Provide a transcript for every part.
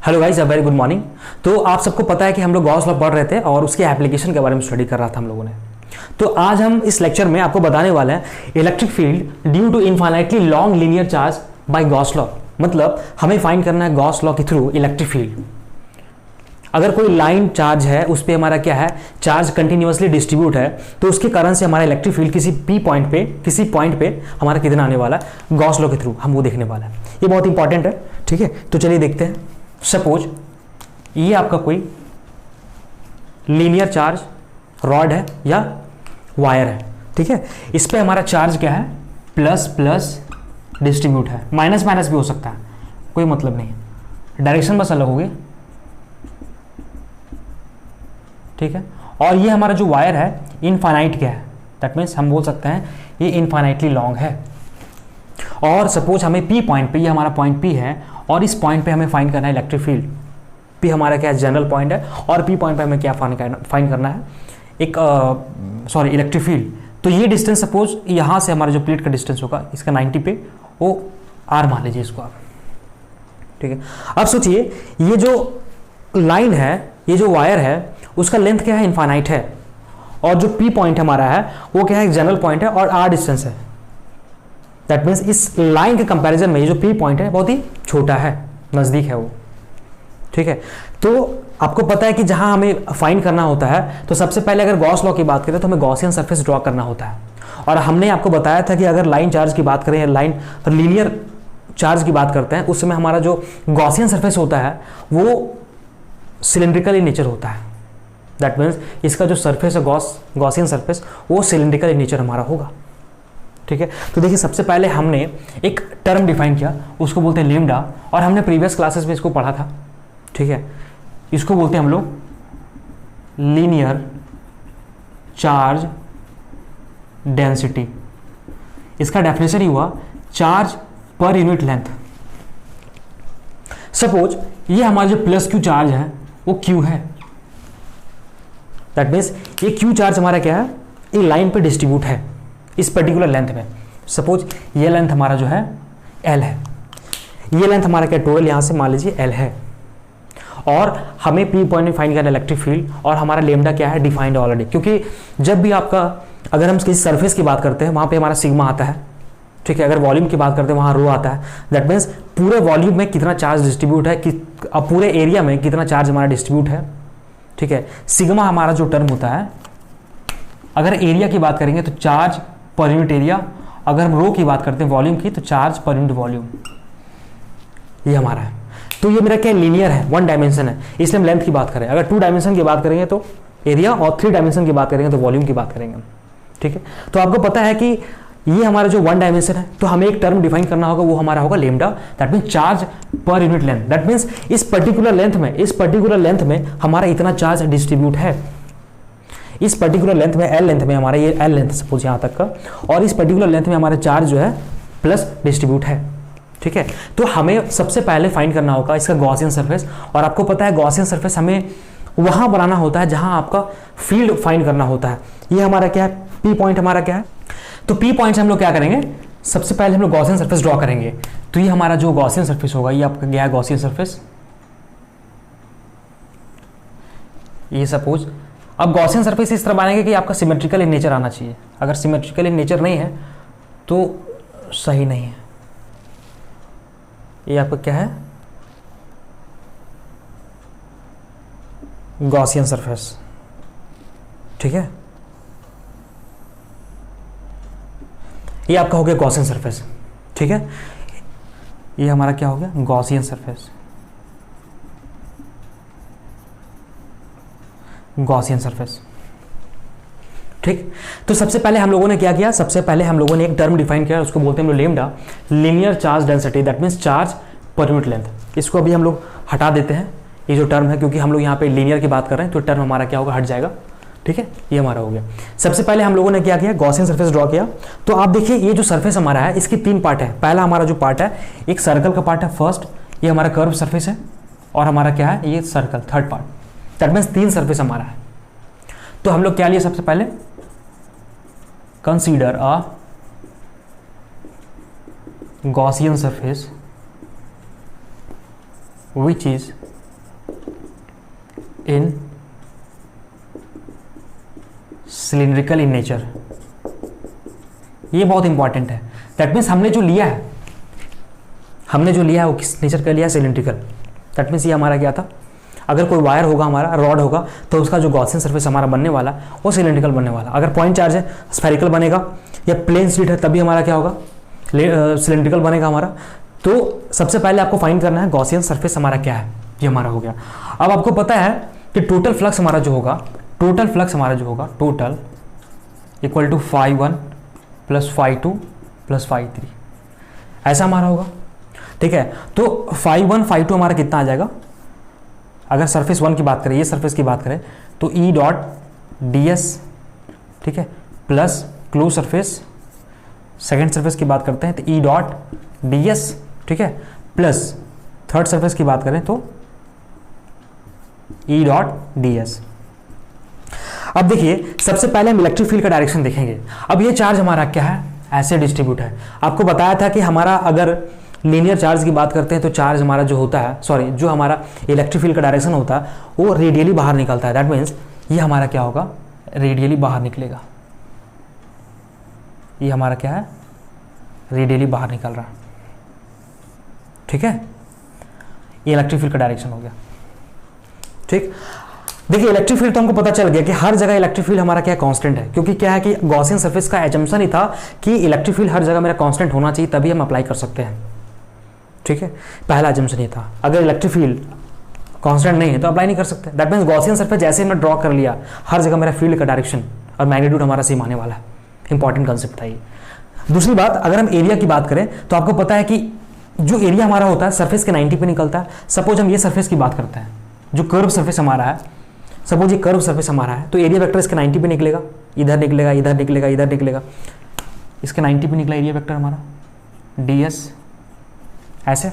Hello guys, a very good morning. तो आप सबको पता है कि हम लोग गॉस लॉ पढ़ रहे थे और उसके एप्लीकेशन के बारे में स्टडी कर रहा था हम लोगों ने। तो आज हम इस लेक्चर में आपको बताने वाले हैं electric field due to infinitely long linear charge by Gauss law. मतलब हमें फाइंड करना है गॉस लॉ के थ्रू इलेक्ट्रिक फील्ड। अगर कोई लाइन चार्ज है उस पर हमारा क्या है, चार्ज कंटिन्यूअसली डिस्ट्रीब्यूट है, तो उसके कारण से हमारा इलेक्ट्रिक फील्ड किसी पॉइंट पे हमारा कितना आने वाला है, गॉस लॉ के थ्रू हम वो देखने वाला है। ये बहुत इंपॉर्टेंट है, ठीक है। तो चलिए देखते हैं। सपोज ये आपका कोई लीनियर चार्ज रॉड है या वायर है, ठीक है। इस पे हमारा चार्ज क्या है, प्लस प्लस डिस्ट्रीब्यूट है, माइनस माइनस भी हो सकता है, कोई मतलब नहीं है, डायरेक्शन बस अलग होगी, ठीक है। और ये हमारा जो वायर है इनफाइनाइट क्या है, दैट मीन्स हम बोल सकते हैं ये इनफाइनाइटली लॉन्ग है। और सपोज हमें पी पॉइंट पे, ये हमारा पॉइंट पी है और इस पॉइंट पे हमें फाइंड करना है इलेक्ट्रिक फील्ड। पी हमारा क्या है, जनरल पॉइंट है, और पी पॉइंट पे हमें क्या फाइंड करना है, इलेक्ट्रिक फील्ड। तो ये डिस्टेंस सपोज यहाँ से हमारा जो प्लेट का डिस्टेंस होगा इसका 90 पे, वो आर मान लीजिए इसको आप, ठीक है। अब सोचिए ये जो लाइन है, ये जो वायर है, उसका लेंथ क्या है, इनफाइनाइट है, और जो पी पॉइंट हमारा है वो क्या है, जनरल पॉइंट है और आर डिस्टेंस है। दैट मीन्स इस लाइन के कंपैरिजन में ये जो पी पॉइंट है बहुत ही छोटा है, नजदीक है वो, ठीक है। तो आपको पता है कि जहां हमें फाइंड करना होता है तो सबसे पहले अगर गॉस लॉ की बात करें तो हमें गॉसियन सरफेस ड्रॉ करना होता है। और हमने आपको बताया था कि अगर लाइन चार्ज की बात करें या लाइन लीनियर चार्ज की बात करते हैं उस समय हमारा जो गॉसियन सरफेस होता है वो सिलिंड्रिकल इन नेचर होता है। दैट मीन्स इसका जो सरफेस है गॉसियन सरफेस वो सिलिंड्रिकल इन नेचर हमारा होगा, ठीक है। तो देखिए सबसे पहले हमने एक टर्म डिफाइन किया, उसको बोलते हैं लेम्डा, और हमने प्रीवियस क्लासेस में इसको पढ़ा था, ठीक है। इसको बोलते हैं हम लोग लीनियर चार्ज डेंसिटी। इसका डेफिनेशन ही हुआ charge per unit length. Suppose ये हमारा जो प्लस क्यू चार्ज है वो क्यू है, दैट मीन्स ये क्यू चार्ज हमारा क्या है, ये लाइन पे डिस्ट्रीब्यूट है इस पर्टिकुलर लेंथ में। सपोज ये लेंथ हमारा जो है एल है, ये लेंथ हमारा क्या टोटल यहां से मान लीजिए एल है, और हमें पी पॉइंट में फाइंड करना इलेक्ट्रिक फील्ड, और हमारा लेमडा क्या है, डिफाइंड ऑलरेडी। क्योंकि जब भी आपका, अगर हम किसी सरफेस की बात करते हैं वहां पे हमारा सिग्मा आता है, ठीक है। अगर वॉल्यूम की बात करते हैं वहां रो आता है। दैट मीन्स पूरे वॉल्यूम में कितना चार्ज डिस्ट्रीब्यूट है, कि पूरे एरिया में कितना चार्ज हमारा डिस्ट्रीब्यूट है, ठीक है। सिग्मा हमारा जो टर्म होता है, अगर एरिया की बात करेंगे तो चार्ज पर यूनिट एरिया, अगर हम रो की बात करते हैं वॉल्यूम की तो चार्ज पर यूनिट वॉल्यूम, ये हमारा है। तो ये मेरा क्या लीनियर है, वन डायमेंशन है, इसलिए हम लेंथ की बात करें। अगर टू डायमेंशन की बात करेंगे तो एरिया, और थ्री डायमेंशन की बात करेंगे तो वॉल्यूम की बात करेंगे, ठीक है। तो आपको पता है कि ये हमारा जो वन डायमेंशन है, तो हमें एक टर्म डिफाइन करना होगा, वो हमारा होगा lambda, that means charge per unit length. That means इस पर्टिकुलर लेंथ में हमारा इतना चार्ज डिस्ट्रीब्यूट है, इस पर्टिकुलर लेंथ में, एल लेंथ में हमारा, ये एल लेंथ सपोज यहाँ तक का, और इस पर्टिकुलर लेंथ में हमारा चार्ज जो है प्लस डिस्ट्रीब्यूट है, ठीक है। तो हमें सबसे पहले फाइंड करना होगा इसका गॉसियन सरफेस, और आपको पता है गॉसियन सरफेस हमें वहां बनाना होता है जहां आपका फील्ड फाइंड करना होता है। ये हमारा क्या है, पी पॉइंट हमारा क्या है, तो पी पॉइंट से हम लोग क्या करेंगे, सबसे पहले हम लोग गॉसियन सरफेस ड्रॉ करेंगे। तो ये हमारा जो गॉसियन सरफेस होगा, ये आपका गया है गॉसियन सरफेस, ये सपोज। अब गॉसियन सरफेस इस तरह बनाएंगे कि आपका सिमेट्रिकल इन नेचर आना चाहिए। अगर सिमेट्रिकल इन नेचर नहीं है तो सही नहीं है। ये आपका क्या है, गॉसियन सरफेस, ठीक है। ये आपका हो गया गॉसियन सरफेस, ठीक है। ये हमारा क्या हो गया, गॉसियन सरफेस, गॉसियन सरफेस, ठीक। तो सबसे पहले हम लोगों ने क्या किया, सबसे पहले हम लोगों ने एक टर्म डिफाइन किया, उसको बोलते हैं हम लोग lambda, linear charge density, that means charge per unit length. इसको अभी हम लोग हटा देते हैं, ये जो टर्म है, क्योंकि हम लोग यहाँ पे लीनियर की बात कर रहे हैं तो टर्म हमारा क्या होगा, हट जाएगा, ठीक है। ये हमारा हो गया। सबसे पहले हम लोगों ने क्या किया, गॉसियन सरफेस ड्रॉ किया। तो आप देखिए ये जो सरफेस हमारा है इसकी तीन पार्ट है। पहला हमारा जो पार्ट है, एक सर्कल का पार्ट है फर्स्ट, ये हमारा कर्व सरफेस है, और हमारा क्या है, ये circle third part. That means तीन सरफेस हमारा है। तो हम लोग क्या लिए, सबसे पहले consider a Gaussian surface which is in cylindrical in nature, ये बहुत इंपॉर्टेंट है। दैट मीन्स हमने जो लिया है वो किस नेचर का लिया? सिलिंड्रिकल। दैट मीन्स ये हमारा क्या था? अगर कोई वायर होगा, हमारा रॉड होगा, तो उसका जो गॉसियन सरफेस हमारा बनने वाला वो सिलिंड्रिकल बनने वाला। अगर पॉइंट चार्ज है स्फेरिकल बनेगा, या प्लेन स्लिट है तभी हमारा क्या होगा? सिलिंड्रिकल बनेगा हमारा। तो सबसे पहले आपको फाइंड करना है गॉसियन सरफेस हमारा क्या है, ये हमारा हो गया। अब आपको पता है कि टोटल फ्लक्स हमारा जो होगा, total equal to φ1 plus φ2 plus φ3, ऐसा हमारा होगा। ठीक है, तो φ1 φ2 हमारा कितना आ जाएगा? अगर सरफेस 1 की बात करें, ये सरफेस की बात करें, तो ई डॉट डी एस, ठीक है, plus close surface, second surface की बात करते हैं तो ई डॉट डी एस, ठीक है, प्लस थर्ड सरफेस की बात करें तो ई डॉट डी एस। अब देखिए, सबसे पहले हम इलेक्ट्रिक फील्ड का डायरेक्शन देखेंगे। अब ये चार्ज हमारा क्या है? ऐसे डिस्ट्रीब्यूट है। आपको बताया था कि हमारा अगर लीनियर चार्ज की बात करते हैं तो चार्ज हमारा जो होता है, जो हमारा इलेक्ट्रिक फील्ड का डायरेक्शन होता है वो रेडियली बाहर निकलता है। दैट मीन्स ये हमारा क्या होगा? रेडियली बाहर निकलेगा। ये हमारा क्या है? रेडियली बाहर निकल रहा है। ठीक है, ये इलेक्ट्रिक फील्ड का डायरेक्शन हो गया। ठीक, देखिए इलेक्ट्रिक फील्ड तो हमको पता चल गया कि हर जगह इलेक्ट्रिक फील्ड हमारा क्या कांस्टेंट है, क्योंकि क्या है कि गॉसियन सरफेस का एजम्पशन ही था कि इलेक्ट्रिक फील्ड हर जगह मेरा कांस्टेंट होना चाहिए, तभी हम अप्लाई कर सकते हैं। ठीक है, पहला एजम्पशन ये था। अगर इलेक्ट्रिक फील्ड कांस्टेंट नहीं है तो अप्लाई नहीं कर सकते। दैट मीन्स गॉसियन सरफेस जैसे मैं ड्रॉ कर लिया, हर जगह मेरा फील्ड का डायरेक्शन और मैग्नीट्यूड हमारा सेम आने वाला है। इंपॉर्टेंट कंसेप्ट था ये। दूसरी बात, अगर हम एरिया की बात करें तो आपको पता है कि जो एरिया हमारा होता है सरफेस के 90 पे निकलता है। सपोज हम ये सरफेस की बात करते हैं, जो कर्व सरफेस हमारा है, सपोज ये कर्व सरफेस हमारा है, तो एरिया वेक्टर इसके 90 पे निकलेगा, इधर निकलेगा, इधर निकलेगा, इधर निकलेगा, इसके 90 पे निकला एरिया वेक्टर हमारा ds। ऐसे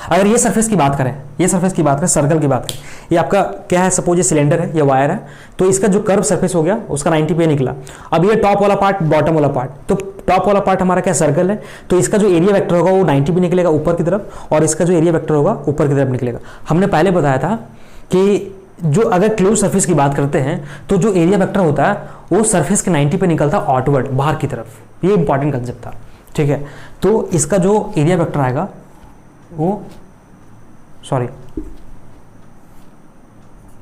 अगर ये सरफेस की बात करें, सर्कल की बात करें, ये आपका क्या है? सपोज ये सिलेंडर है, ये वायर है, तो इसका जो कर्व सरफेस हो गया उसका 90 पे निकला। अब ये टॉप वाला पार्ट, बॉटम वाला पार्ट, तो टॉप वाला पार्ट हमारा क्या सर्कल है, तो इसका जो एरिया वेक्टर होगा वो 90 पे निकलेगा ऊपर की तरफ, और इसका जो एरिया वेक्टर होगा ऊपर की तरफ निकलेगा। हमने पहले बताया था कि जो अगर क्लोज सरफेस की बात करते हैं तो जो एरिया वेक्टर होता है वो सरफेस के 90 पे निकलता है आउटवर्ड, बाहर की तरफ। ये इंपॉर्टेंट कंसेप्ट था। ठीक है, तो इसका जो एरिया वेक्टर आएगा वो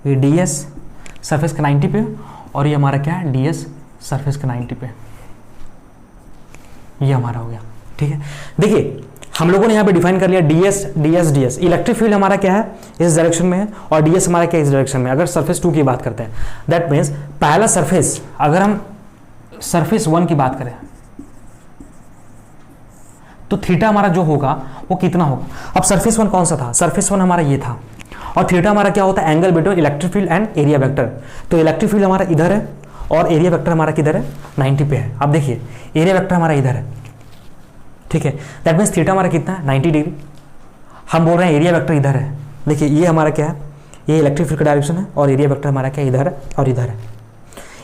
ये ds सरफेस के 90 पे, और ये हमारा क्या है? ds सरफेस के 90 पे, ये हमारा हो गया। ठीक है, देखिए हम लोगों ने यहाँ पे डिफाइन कर लिया ds। इलेक्ट्रिक फील्ड हमारा क्या है? इस डायरेक्शन में है, और ds हमारा क्या है? इस डायरेक्शन में। अगर सरफेस 2 की बात करते हैं, दैट मीन्स पहला सरफेस, अगर हम सरफेस 1 की बात करें तो थीटा हमारा जो होगा वो कितना होगा? अब सरफेस 1 कौन सा था? सरफेस 1 हमारा ये था, और थीटा हमारा क्या होता है? Angle between electric field and area vector. तो इलेक्ट्रिक फील्ड हमारा इधर है और एरिया वेक्टर हमारा किधर है? 90 पे है। अब देखिए एरिया वेक्टर हमारा इधर है, ठीक है, दैट मीन्स थीटा हमारा कितना है? 90 डिग्री। हम बोल रहे हैं एरिया वेक्टर इधर है। देखिए ये हमारा क्या है? ये इलेक्ट्रिक फील्ड का डायरेक्शन है, और एरिया वेक्टर हमारा क्या है? इधर है और इधर है।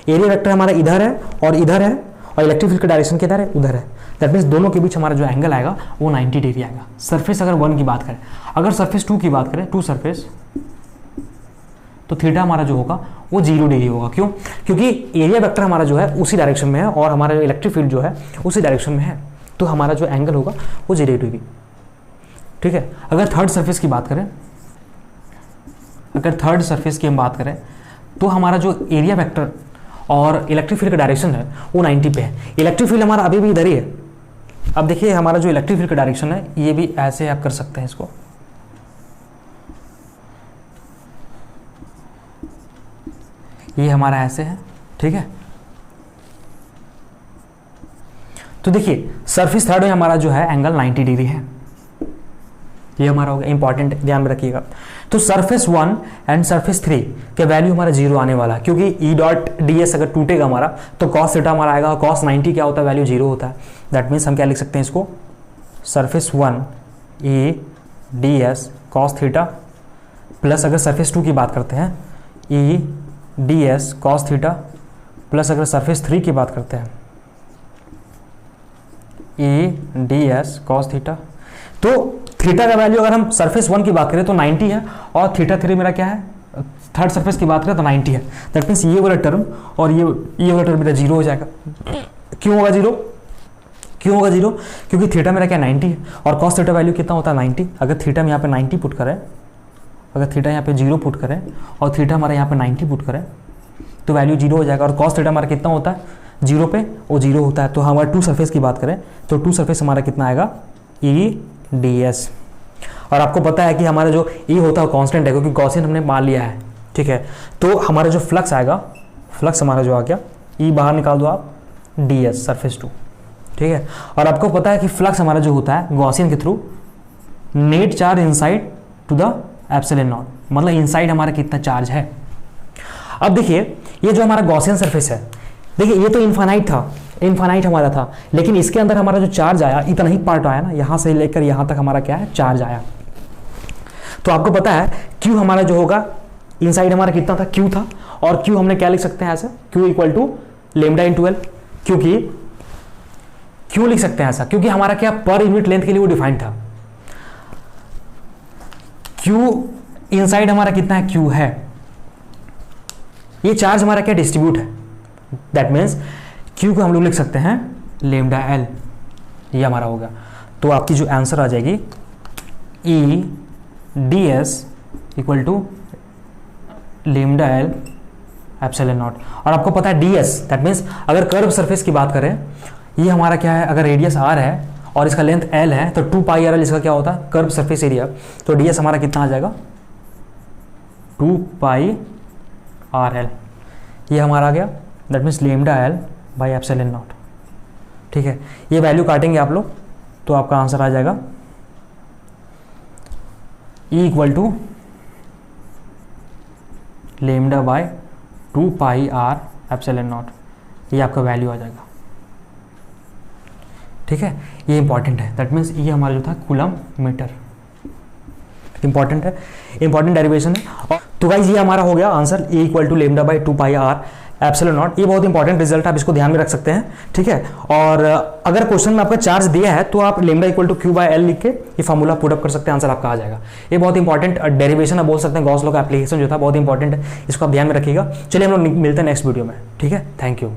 एरिया वेक्टर हमारा इधर है और इधर है, और इलेक्ट्रिक फील्ड का डायरेक्शन किधर है? उधर है। दैट मीन्स दोनों के बीच हमारा जो एंगल आएगा वो 90 डिग्री आएगा। सरफेस अगर 1 की बात करें, अगर सरफेस 2 की बात करें, 2 सरफेस, तो थीटा हमारा जो होगा वो 0 डिग्री होगा। क्यों? क्योंकि एरिया वेक्टर हमारा जो है उसी डायरेक्शन में है, और हमारा जो इलेक्ट्रिक फील्ड जो है उसी डायरेक्शन में है, तो हमारा जो एंगल होगा वो 0 डिग्री। ठीक है, अगर थर्ड सरफेस की बात करें, हम बात करें तो हमारा जो एरिया वेक्टर और इलेक्ट्रिक फील्ड का डायरेक्शन है वो 90 पे है। इलेक्ट्रिक फील्ड हमारा अभी भी इधर ही है। अब देखिए हमारा जो इलेक्ट्रिक फील्ड का डायरेक्शन है ये भी ऐसे आप कर सकते हैं इसको, ये हमारा ऐसे है। ठीक है, तो देखिए सरफेस थर्ड में हमारा जो है एंगल 90 डिग्री है, ये हमारा हो गया। इंपॉर्टेंट, ध्यान में रखिएगा। तो सरफेस 1 एंड सरफेस 3 के वैल्यू हमारा 0 आने वाला है, क्योंकि ई डॉट ds अगर टूटेगा हमारा तो cos थीटा हमारा आएगा, cos 90 क्या होता है? वैल्यू 0 होता है। दैट मीन्स हम क्या लिख सकते हैं इसको? Surface 1 e ds cos theta, plus अगर सरफेस 2 की बात करते हैं e ds cos theta, plus अगर सरफेस 3 की बात करते हैं e ds cos थीटा। तो थीटा का वैल्यू अगर हम सरफेस 1 की बात करें तो 90 है, और थीटा 3 मेरा क्या है? थर्ड सरफेस की बात करें तो 90 है। दैट मीन्स ये वाला टर्म और ये वाला टर्म मेरा जीरो हो जाएगा। क्यों होगा जीरो? क्यों होगा जीरो? क्योंकि थीटा मेरा क्या 90 है और कॉस थीटा वैल्यू कितना होता है 90। अगर थीटा में यहाँ पे 90 पुट करें, अगर थीटा यहाँ पे 0 पुट करें और थीटा हमारा यहाँ पे 90 पुट करें तो वैल्यू 0 हो जाएगा। और कॉस थीटा हमारा कितना होता है 0 पे, वो 0 होता है। तो हमारा टू सरफेस की बात करें तो टू सरफेस हमारा कितना आएगा EDS। और आपको पता है कि हमारा जो E होता है कॉन्स्टेंट है क्योंकि गॉसियन हमने मान लिया है, ठीक है। तो हमारा जो फ्लक्स आएगा, फ्लक्स हमारा जो आ गया E बाहर निकाल दो आप DS सरफेस टू, ठीक है। और आपको पता है कि फ्लक्स हमारा जो होता है गॉसियन के through net charge inside to the epsilon naught, मतलब इनसाइड हमारा कितना चार्ज है। अब देखिए ये जो हमारा गॉसियन सरफेस है, देखिए ये तो इनफाइनाइट था, इनफाइनाइट हमारा था, लेकिन इसके अंदर हमारा जो चार्ज आया इतना ही पार्ट आया ना, यहाँ से लेकर यहाँ तक हमारा क्या है चार्ज आया। तो आपको पता है Q हमारा जो होगा इनसाइड हमारा कितना था Q था, और Q हमने क्या लिख सकते हैं ऐसा Q equal to lambda in 12। क्योंकि क्यों लिख सकते हैं ऐसा? क्योंकि हमारा क्या पर यूनिट लेंथ के लिए वो डिफाइंड था। Q इनसाइड हमारा कितना है Q है, ये चार्ज हमारा क्या डिस्ट्रीब्यूट है। दैट मीन्स Q को हम लोग लिख सकते हैं लेमडा L, ये हमारा होगा। तो आपकी जो आंसर आ जाएगी EDS equal to lambda L epsilon naught. और आपको पता है DS दैट मीन्स अगर कर्व सरफेस की बात करें, ये हमारा क्या है, अगर रेडियस R है और इसका लेंथ L है तो 2 पाई RL इसका क्या होता है कर्व सरफेस एरिया। तो DS हमारा कितना आ जाएगा 2 पाई RL, ये हमारा आ गया। That means lambda L by epsilon not, ठीक है। ये वैल्यू काटेंगे आप लोग तो आपका आंसर आ जाएगा E equal to lambda by 2 pi R epsilon naught, ये आपका वैल्यू आ जाएगा, ठीक है। ये इंपॉर्टेंट है। दैट मीन्स ये हमारा जो था कूलम मीटर, इंपॉर्टेंट है, इंपॉर्टेंट डेरिवेशन है। तो गाइस ये हमारा हो गया answer E equal to lambda by 2 pi R epsilon naught. ये बहुत इंपॉर्टेंट रिजल्ट है, आप इसको ध्यान में रख सकते हैं, ठीक है। और अगर क्वेश्चन में आपका चार्ज दिया है तो आप lambda equal to Q by L लिख के ये फॉर्मूला पुट अप कर सकते हैं, आंसर आपका आ जाएगा। ये बहुत इंपॉर्टेंट डेरिवेशन है, बोल सकते हैं गॉस लॉ का एप्लीकेशन जो था बहुत इंपॉर्टेंट है, इसको आप ध्यान में रखिएगा। चलिए हम लोग मिलते हैं नेक्स्ट वीडियो में, ठीक है। Thank you.